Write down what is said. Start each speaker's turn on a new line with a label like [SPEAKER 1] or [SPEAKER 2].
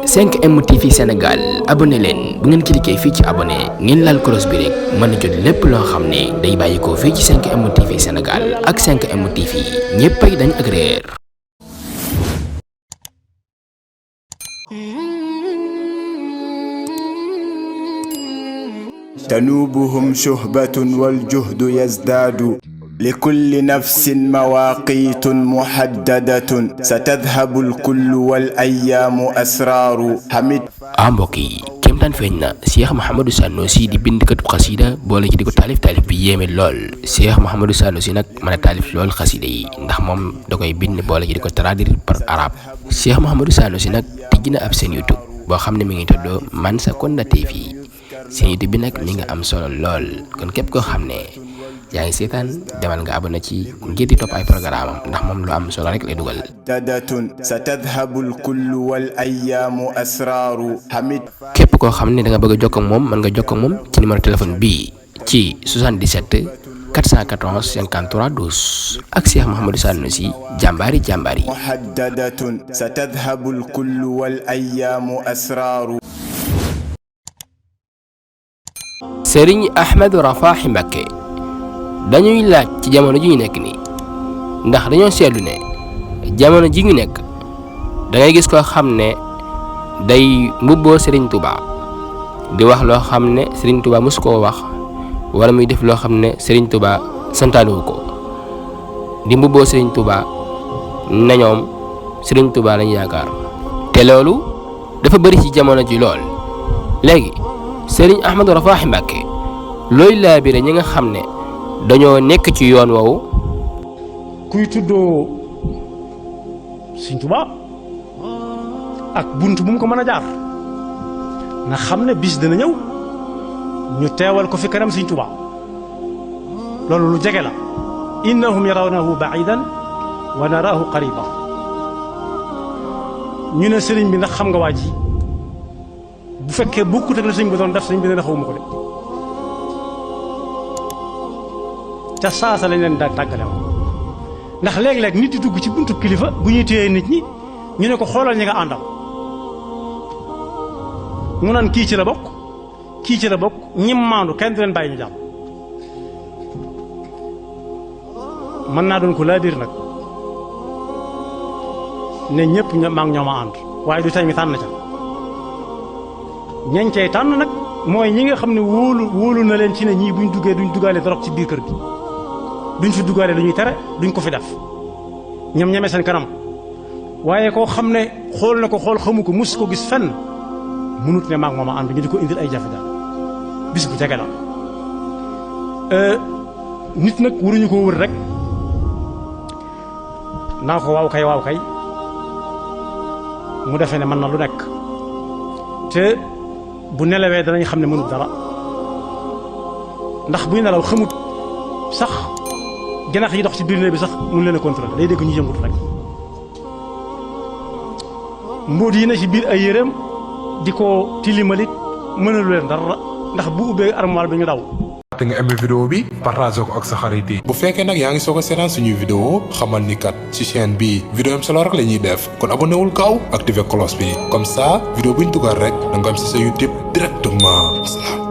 [SPEAKER 1] 5M TV Sénégal abonné leen bu ngeen cliquer fii ci abonné ngeen laal cloche bi rek mën a jot lépp loo xam ne day bàyyi ko fii ci 5M TV Sénégal ak 5M TV ñéppay dañ ak réer.
[SPEAKER 2] تنوبهم شهبة والجهد يزداد لكل نفس مواقيت محددة ستذهب الكل والأيام أسرار حمد
[SPEAKER 1] mbokk yi kéemtaan feeñ na Cheikh Mouhamadou Sanusi di bindkatu xasida boole ci di ko taalif bi yéeme lool Cheikh Mouhamadou Sanusi nag mën a taalif lool xasida yi ndax moom da koy bind boole ci di ko traduire par arabe Cheikh Mouhamadou Sanusi nag tijji na ab seen YouTube boo xam ne mi ngi tudd Mansacounda TV seen YouTube bi nag mi nga am solo lool kon képp koo xam ne yaa ngi seetaan demal nga abonné ci ngir di topp ay programme am ndax moom lu am solo rek lay dugal. képp koo xam ne da nga bëgg a jokkoo ak moom mën nga jokkoo ak moom ci numéro téléphone bii ci 77 414 53 12 ak Cheikh Mouhamadou Sanusi jàmbaari. Serigne Ahmadou Rafahi Mbacké dañuy laaj ci jamono ji ñu nekk nii ndax dañoo seetlu ne jamono ji ñu nekk da ngay gis koo xam ne day mbubboo Serigne Touba di wax loo xam ne Serigne Touba mosu koo wax wala muy def loo xam ne Serigne Touba santaanewu ko di mbubboo Serigne Touba ne ñoom Serigne Touba lañu yaakaar te loolu dafa bëri ci jamono ji lool léegi Serigne Ahmadou Rafahi Mbacké looy laabire ñi nga xam ne dañoo nekk ci yoon woowu.
[SPEAKER 3] kuy tuddoo Sëñ Tuubaa ak bunt bu mu ko mën a jaar nga xam ne bis dana ñëw ñu teewal ko fi kanam Sëñ Tuubaa loolu lu jege la innahum yarawnahu ba'idan wa naraahu qariban ñu ne sëriñ bi ndax xam nga waa ji bu fekkee bokkut ak la sëriñ bi doon def sëriñ bi dana xawuma ko de ca saasa lañ leen daal tàggale woon ndax léeg-léeg nit di dugg ci buntu kilifa bu ñuy téye nit ñi ñu ne ko xoolal ñi nga àndal mu naan kii ci la bokk ñim maandu kenn du leen bàyyi ñu jàmm mën naa doon ko laa biir nag ne ñëpp maa ngi ñooma ànd waaye du tey mi tànn ca ñañ cay tànn nag mooy ñi nga xam ne wóolu na leen ci ne ñii buñ duggee duñ duggaale dorog ci biir kër gi duñ fi duggaale lu ñuy tere duñ ko fi def ñoom ñeme seen kanam waaye koo xam ne xool na ko xool xamu ko mus ko gis fenn mënut ne maag moom a ànd ñu di ko indil ay jafe-jafe bis bu jege la nit nag waruñu ko wër rek naa ko waaw kay mu defee ne mën na lu nekk te bu nelawee danañ xam ne mënut dara ndax buy nelaw xamut sax janax yi dox ci biir néeg bi sax mun leen a contrôler day dégg ñu yëngut rek mbóot yi na ci biir ay yéreem di ko tilimalit mënalu leen dara ndax bu ubbee armoire bi ñu daw.
[SPEAKER 4] te nga aimé vidéo bi partagé ko ak sa xarit yi bu fekkee nag yaa ngi soog a seetaan suñuy vidéo xamal ni kat ci chaîne bi vidéo am solo rek la ñuy def kon abonné wul gaaw activé cloche bi comme ça vidéo buñ dugal rek da nga am ci sa YouTube directement.